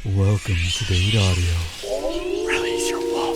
Welcome to Date Audio. Release your wolf.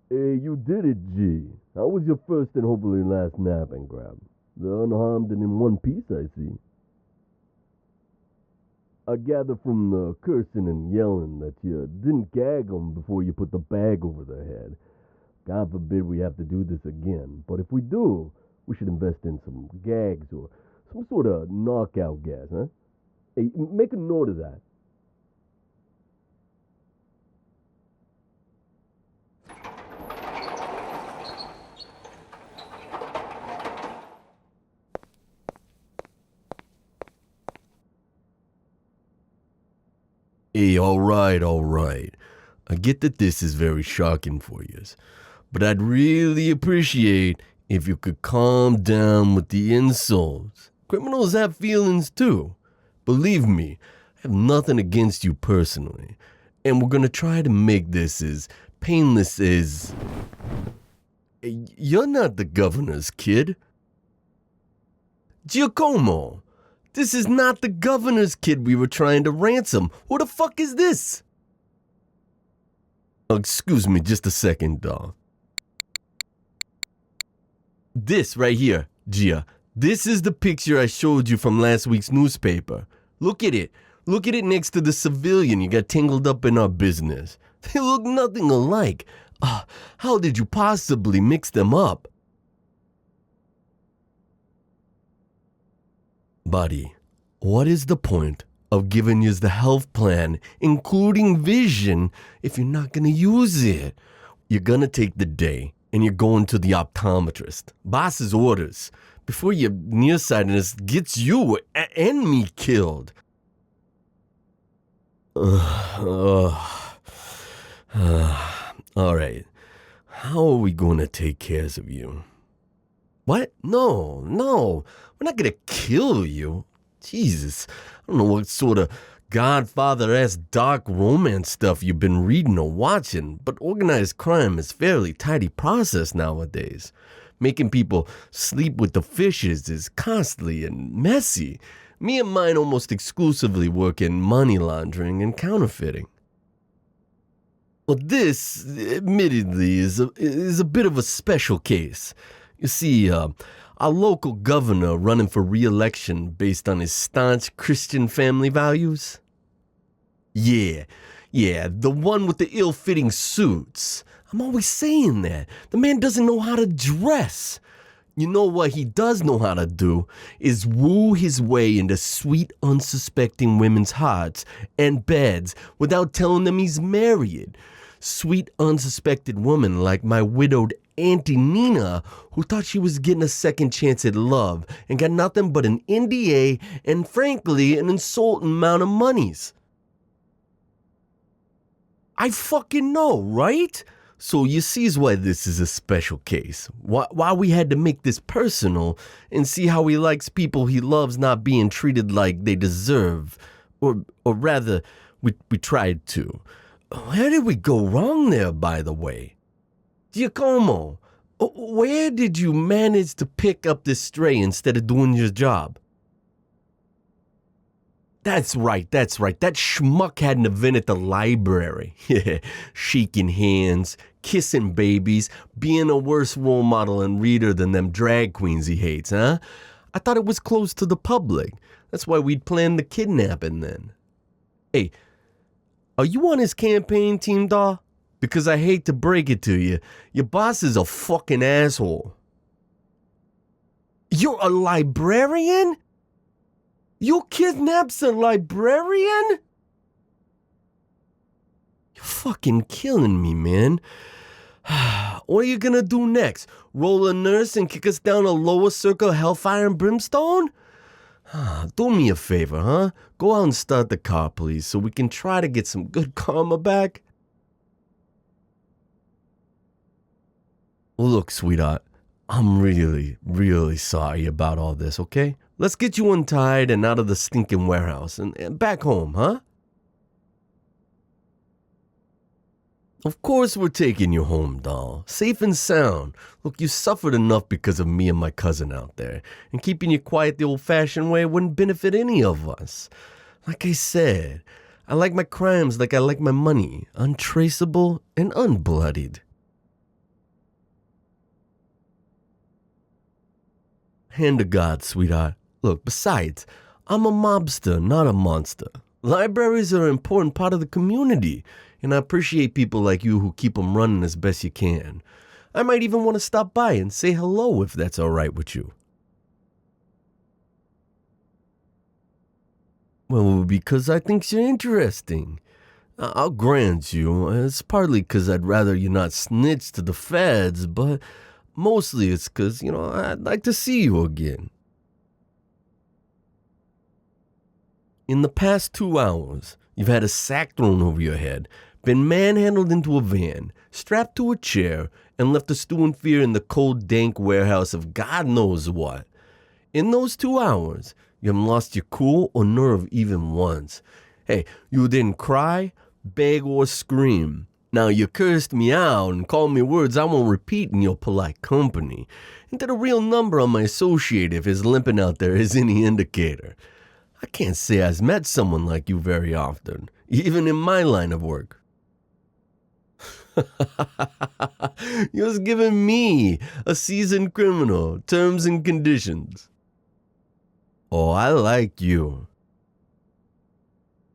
Hey, you did it, G. How was your first and hopefully last nap and grab? The unharmed and in one piece, I see. I gather from the cursing and yelling that you didn't gag them before you put the bag over their head. God forbid we have to do this again, but if we do, we should invest in some gags or some sort of knockout gas, huh? Hey, make a note of that. Hey, all right. I get that this is very shocking for you, but I'd really appreciate if you could calm down with the insults. Criminals have feelings too. Believe me, I have nothing against you personally, and we're gonna try to make this as painless as... You're not the governor's kid. Giacomo! This is not the governor's kid we were trying to ransom. Who the fuck is this? Excuse me just a second, dog. This right here, Gia. This is the picture I showed you from last week's newspaper. Look at it. Look at it next to the civilian you got tangled up in our business. They look nothing alike. How did you possibly mix them up? Buddy, what is the point of giving you the health plan, including vision, if you're not going to use it? You're going to take the day and you're going to the optometrist. Boss's orders. Before your nearsightedness gets you and me killed. All right. How are we going to take care of you? What? No. We're not going to kill you. Jesus. I don't know what sort of Godfather-esque dark romance stuff you've been reading or watching, but organized crime is fairly tidy process nowadays. Making people sleep with the fishes is costly and messy. Me and mine almost exclusively work in money laundering and counterfeiting. Well, this, admittedly, is a bit of a special case. You see, our local governor running for re-election based on his staunch Christian family values? Yeah, the one with the ill-fitting suits. I'm always saying that. The man doesn't know how to dress. You know what he does know how to do is woo his way into sweet, unsuspecting women's hearts and beds without telling them he's married. Sweet, unsuspected woman like my widowed Auntie Nina, who thought she was getting a second chance at love and got nothing but an NDA and, frankly, an insulting amount of monies. I fucking know, right? So you sees why this is a special case. Why we had to make this personal and see how he likes people he loves not being treated like they deserve. Or rather, we tried to. Where did we go wrong there, by the way? Giacomo, where did you manage to pick up this stray instead of doing your job? That's right. That schmuck had an event at the library. Shaking hands, kissing babies, being a worse role model and reader than them drag queens he hates, huh? I thought it was closed to the public. That's why we'd planned the kidnapping then. Hey, are you on his campaign team, dawg? Because I hate to break it to you, your boss is a fucking asshole. You're a librarian? You kidnapped a librarian? You're fucking killing me, man. What are you gonna do next? Roll a nurse and kick us down a lower circle of hellfire and brimstone? Do me a favor, huh? Go out and start the car, please, so we can try to get some good karma back. Look, sweetheart, I'm really, really sorry about all this, okay? Let's get you untied and out of the stinking warehouse and back home, huh? Of course we're taking you home, doll. Safe and sound. Look, you suffered enough because of me and my cousin out there, and keeping you quiet the old-fashioned way wouldn't benefit any of us. Like I said, I like my crimes like I like my money, untraceable and unbloodied. Hand to God, sweetheart. Look, besides, I'm a mobster, not a monster. Libraries are an important part of the community, and I appreciate people like you who keep them running as best you can. I might even want to stop by and say hello if that's all right with you. Well, because I think you're interesting. I'll grant you, it's partly because I'd rather you not snitch to the feds, but mostly it's because, I'd like to see you again. In the past 2 hours, you've had a sack thrown over your head, been manhandled into a van, strapped to a chair, and left to stew in fear in the cold, dank warehouse of God knows what. In those 2 hours, you haven't lost your cool or nerve even once. Hey, you didn't cry, beg, or scream. Now you cursed me out and called me words I won't repeat in your polite company. And that a real number on my associative is limping out there is any indicator. I can't say I've met someone like you very often, even in my line of work. You was giving me, a seasoned criminal, terms and conditions. Oh, I like you.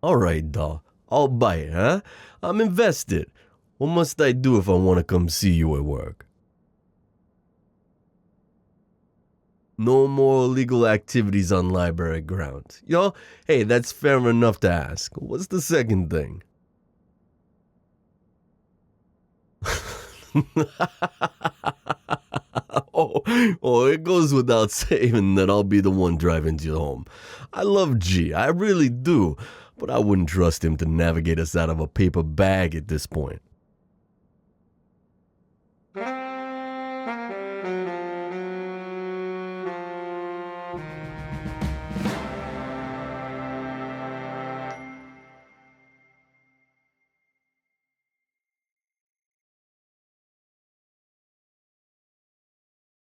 All right, doll. I'll buy it, huh? I'm invested. What must I do if I want to come see you at work? No more illegal activities on library grounds. Hey, that's fair enough to ask. What's the second thing? It goes without saying that I'll be the one driving you home. I love G, I really do, but I wouldn't trust him to navigate us out of a paper bag at this point.